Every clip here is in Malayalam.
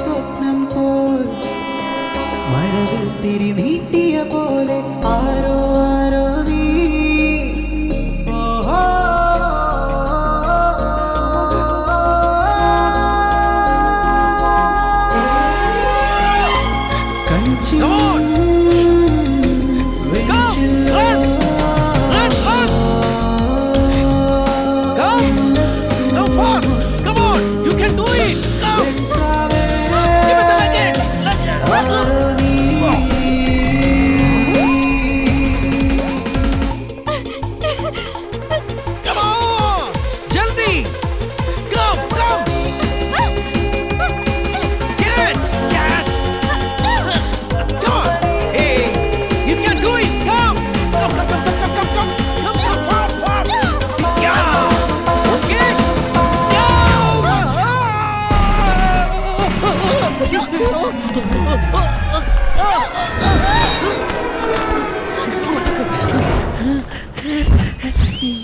സ്വപ്നം പോൽ മഴവിൽ തിരി നീട്ടിയ പോലെ ആരോ ആരോ നീ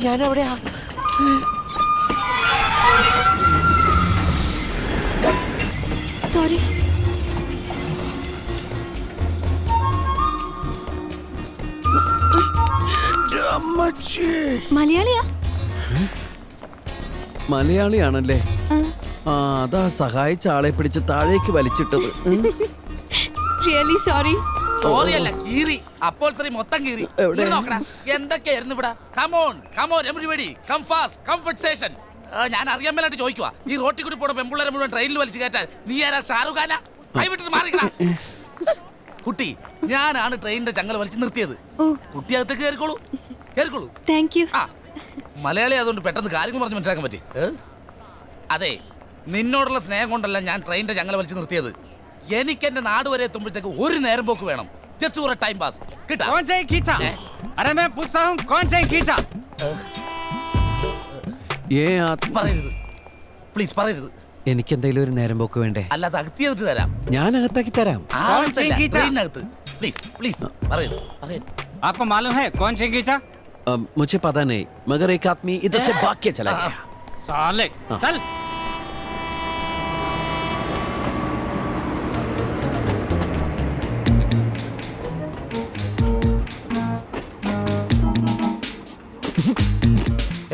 ഞാനെവിടെയാ? സോറി. മലയാളിയാ? മലയാളിയാണല്ലേ? അതാ സഹായിച്ച ആളെ പിടിച്ച് താഴേക്ക് വലിച്ചിട്ടത്. Really sorry. സോറിയല്ല, കീറി. അപ്പോൾ മൊത്തം കീറി. നോക്കടാ എന്തൊക്കെയായിരുന്നു ഇവിടെ. Come on come on everybody come fast comfort station. ഞാൻ അറിയാൻ മേലായിട്ട് ചോദിക്കുക, ഈ റോട്ടിൽ കൂടി പോണ പെമ്പുള്ളരെ മുഴുവൻ ട്രെയിനിൽ വലിച്ചു കയറ്റാൻ നീ ആരാ? ഷാറുഖ് ഖാനാ? കൈവിട്ടിട്ട് മാറിക്കടാ. കുട്ടി, ഞാനാണ് ട്രെയിനിന്റെ ചങ്ങല വലിച്ചു നിർത്തിയത്. കുട്ടി അകത്തേക്ക് കയറിക്കോളൂ, കയറിക്കോളൂ. Thank you. ആ, മലയാളി അതുകൊണ്ട് പെട്ടെന്ന് കാര്യങ്ങൾ പറഞ്ഞ് മനസ്സിലാക്കാൻ പറ്റി. അതെ, നിന്നോടുള്ള സ്നേഹം കൊണ്ടല്ല ഞാൻ ട്രെയിനിന്റെ ചങ്ങല വലിച്ചു നിർത്തിയത്. എനിക്ക് എന്റെ നാട് വരെ എത്തുമ്പോഴത്തേക്ക് ഒരു നേരം പോക്ക് വേണം. Just for A time pass. പറയരുത് പ്ലീസ്, പറയരുത്. എനിക്ക് എന്തെങ്കിലും ഒരു നേരം പോക്ക് വേണ്ടേ? അല്ലാതെ അകത്തിയകത്ത് തരാം. ഞാൻ അകത്താക്കി തരാം. ട്രെയിനകത്ത് പ്ലീസ് പ്ലീസ് പറയരുത്, പറയരുത്. आपको मालूम है कौन से खींचा? मुझे पता नहीं, मगर एक आदमी इधर से भाग के चला गया. साले चल.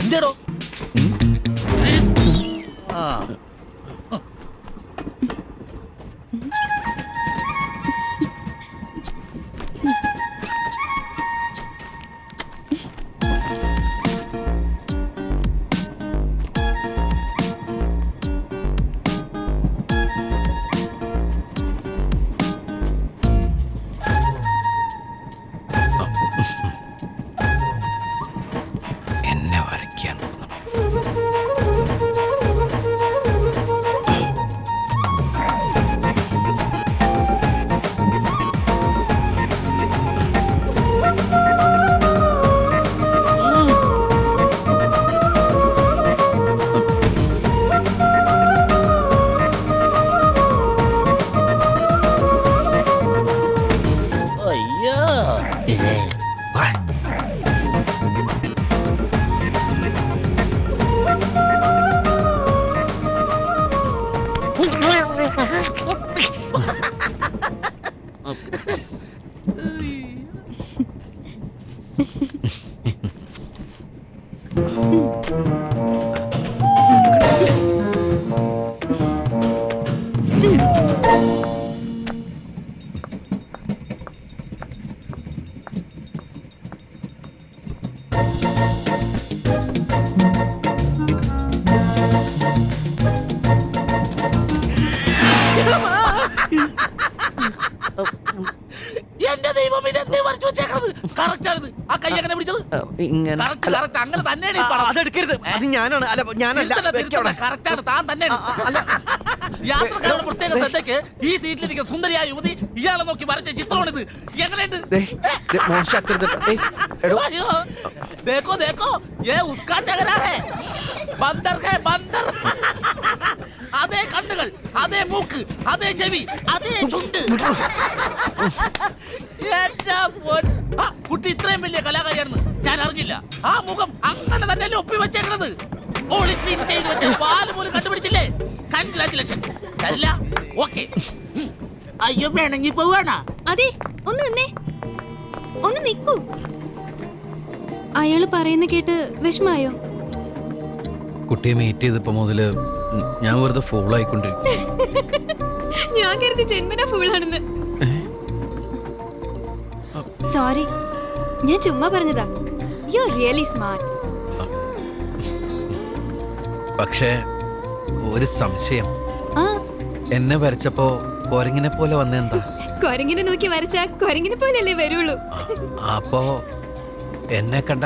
എന്തേടോ? എന്നെ വരയ്ക്കാൻ തോന്നുന്നു. എന്റെ ദൈവം, ഇതെന്തേ വരച്ചു വെച്ചേക്കണത്? കറക്റ്റ് ആണ്. ആ കൈ എങ്ങനെ പിടിച്ചത്? കറക്റ്റ് അങ്ങനെ തന്നെയാണ് ഈ പടം. അതെടുക്കരുത്, അത് ഞാനാണ്. അല്ല, ഞാനല്ല. കറക്റ്റ് ആണ്, താൻ തന്നെയാണ്. യാത്രക്കാരുടെ പ്രത്യേക ശ്രദ്ധയ്ക്ക് ഈ സീറ്റിലിരിക്കുന്ന സുന്ദരിയായ യുവതി ഇയാളെ നോക്കി വരച്ച ചിത്രമാണിത്. എങ്ങനെയുണ്ട്? അയ്യോ, ദേഖോ ദേഖോ, യേ ഉസ്കാ ചഹരാ ഹൈ. ബന്ദർ ഹൈ ബന്ദർ. അതേ കണ്ണുകൾ, അതേ മൂക്ക്, അതേ ചെവി, അതേ ചുണ്ട്. കുട്ടി ഇത്രയും വലിയ കലാകാരിയാണെന്ന് ഞാൻ അറിഞ്ഞില്ല. ആ മുഖം അങ്ങനെ തന്നെ ഒപ്പി വെച്ചേക്കണത്. ഒളിച്ചിൻ ചെയ്ത് വെച്ച പാല് പോലും കണ്ടുപിടിച്ചില്ലേ? കൺഗ്രാറ്റുലേഷൻ. തരില്ല? ഓക്കേ. അയ്യോ വേണമെങ്കിൽ പോവാണോ? അതെ, ഒന്ന് നിന്നേ, ഒന്ന് നിക്കൂ. അയാള് പറയുന്ന കേട്ട് വിഷമായോ? കുട്ടിയെ മീറ്റ് ചെയ്തപ്പോ മുതല് ഞാൻ വെറുതെ ഫോളായിക്കൊണ്ടിരിക്കും. ഞാൻ കരുതി ജന്മന ഫുള്ളാണെന്ന്. സോറി, ഞാൻ ചുമ്മാ പറഞ്ഞതാ. You are really smart. പക്ഷേ ഒരു സംശയം, ആ, എന്നെ വരച്ചപ്പോ കൊരങ്ങിനെ പോലെ വന്നെന്താ? കൊരങ്ങിനെ നോക്കി വരച്ച കൊരങ്ങിനെ പോലെയല്ലേ വരുള്ളൂ. അപ്പോ എന്നെ കണ്ട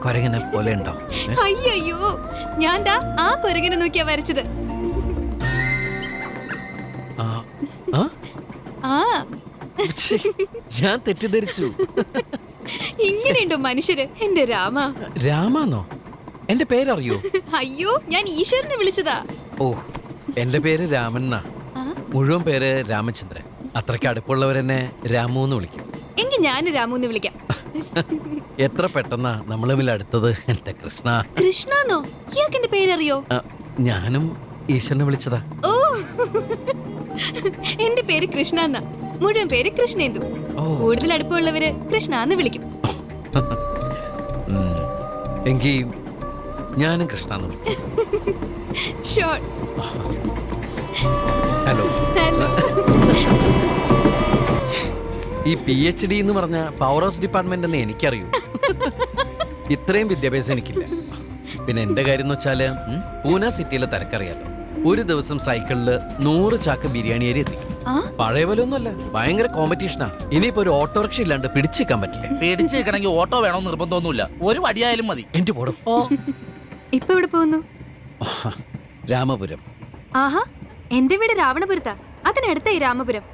കൊരങ്ങിനെ പോലെ ഉണ്ടോ? അയ്യോ, ഞാൻ ദാ ആ കൊരങ്ങിനെ നോക്കിയാ വരച്ചത്. ആ, ആ? ആ, ഛെ, ഞാൻ തെറ്റിദ്ധരിച്ചു. ഇങ്ങനെയുണ്ടോ മനുഷ്യര്? എന്റെ രാമ. രാമാന്നോ? എന്റെ പേരറിയോ? അയ്യോ, ഞാൻ ഈശ്വരനെ വിളിച്ചതാ. ഓ, എന്റെ പേര് രാമൻ എന്നാ. ആ, മുഴുവൻ പേര് രാമചന്ദ്രൻ. അത്രയ്ക്ക് അടുപ്പുള്ളവരെന്നെ രാമു എന്ന് വിളിക്കും. എങ്കി ഞാൻ രാമു എന്ന് വിളിക്കാം. എത്ര പെട്ടെന്നാ നമ്മൾ തമ്മിൽ അടുത്തത് എന്റെ കൃഷ്ണ. കൃഷ്ണന്നോ? ഇയാൾക്ക് എന്റെ പേരറിയോ? ആ, ഞാനും ഈശ്വരനെ വിളിച്ചതാ. ഓ, എന്റെ പേര് കൃഷ്ണ എന്നാ. മുഴുവൻ പേര് കൃഷ്ണേന്ദു. ഓ. കൂടുതൽ അടുപ്പമുള്ളവര് കൃഷ്ണ എന്ന് വിളിക്കും. എങ്കി ഞാനും കൃഷ്ണ എന്ന് വിളിക്കും. ഷോർ. ഹലോ. ഹലോ. ഈ PhD എന്ന് പറഞ്ഞ പവർ ഹൗസ് ഡിപ്പാർട്ട്മെന്റ് എന്ന് എനിക്കറിയൂ. ഇത്രയും വിദ്യാഭ്യാസം എനിക്കില്ല. പിന്നെ എന്റെ കാര്യം എന്ന് വെച്ചാല് പൂന സിറ്റിയിലെ തിരക്കറിയാലോ. ഒരു ദിവസം സൈക്കിളില് 100 ചാക്ക് ബിരിയാണി അരി എത്തിക്കും. ആ, പഴയ പോലെ ഒന്നുമല്ല, ഭയങ്കര കോമ്പറ്റീഷനാ. ഇനിയിപ്പോ ഒരു ഓട്ടോറിക്ഷ ഇല്ലാണ്ട് പിടിച്ചിരിക്കാൻ പറ്റില്ല. പേടിച്ച് നിൽക്കണമെങ്കിൽ ഓട്ടോ വേണമെന്ന് നിർബന്ധമൊന്നുമില്ല. ഒരു വടിയായാലും മതി. എന്റെ പോടും. ഓ, ഇപ്പൊ എവിടെ പോകുന്നു? രാമപുരം. ആഹാ, എന്റെ വീട് രാവണപുരത്താ. അതിനടുത്തായി രാമപുരം.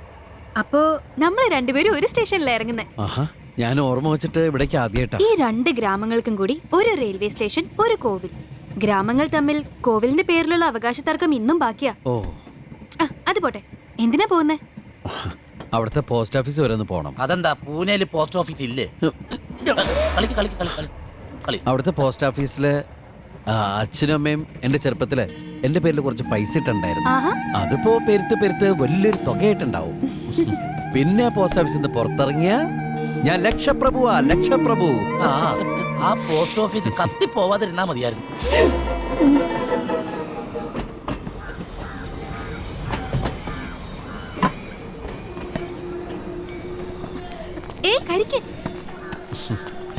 അപ്പോ നമ്മള് രണ്ടുപേരും ഒരു സ്റ്റേഷനിലാ ഇറങ്ങുന്നേ. ആഹാ, ഞാൻ ഓർമ്മ വെച്ചിട്ട് ഇവിടേക്ക് ആദ്യമായിട്ടാ. ഈ 2 ഗ്രാമങ്ങൾക്കും കൂടി ഒരു റെയിൽവേ സ്റ്റേഷൻ, ഒരു കോവിൽ. ഗ്രാമങ്ങൾ തമ്മിൽ കോവിലിന്റെ പേരിലുള്ള അവകാശ തർക്കം ഇന്നും ബാക്കിയാ. ഓ, അത് പോട്ടെ, എന്തിനാ പോകുന്നേ? അവിടുത്തെ പോസ്റ്റ് ഓഫീസ് വരെ ഒന്ന് പോണം. അതെന്താ പൂനെയിൽ പോസ്റ്റ് ഓഫീസ് ഇല്ലേ? കളിക്ക് കളി കളി കളി കളി. അവിടുത്തെ പോസ്റ്റ് ഓഫീസില് അച്ഛനും അമ്മയും എന്റെ ചെറുപ്പത്തില് എന്റെ പേരിൽ കുറച്ച് പൈസ ഇട്ടുണ്ടായിരുന്നു. ആഹാ, അതിപ്പോ പെരുത്ത് വലിയൊരു തുകയായിട്ടുണ്ടാവും. പിന്നെ ആ പോസ്റ്റ് ഓഫീസിൽ നിന്ന് പുറത്തിറങ്ങിയ ഞാൻ ലക്ഷപ്രഭുവാ, ലക്ഷപ്രഭു. ആ പോസ്റ്റ് ഓഫീസ് കത്തി പോവാതിരുന്നാ മതിയായിരുന്നു.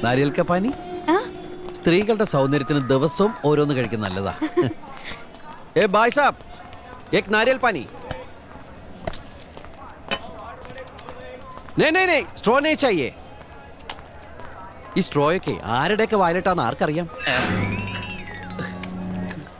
നാരിയൽ കപ്പാനി സ്ത്രീകളുടെ സൗന്ദര്യത്തിന് ദിവസവും ഓരോന്ന് കഴിക്കുന്ന നല്ലതാ. ഏ ഭായ് സാബ്, ഏക് നാരിയൽ പാനി. नहीं स्ट्रॉ नहीं चाहिए. ഈ സ്ട്രോയൊക്കെ ആരുടെയൊക്കെ വായിലിട്ടാന്ന് ആർക്കറിയാം?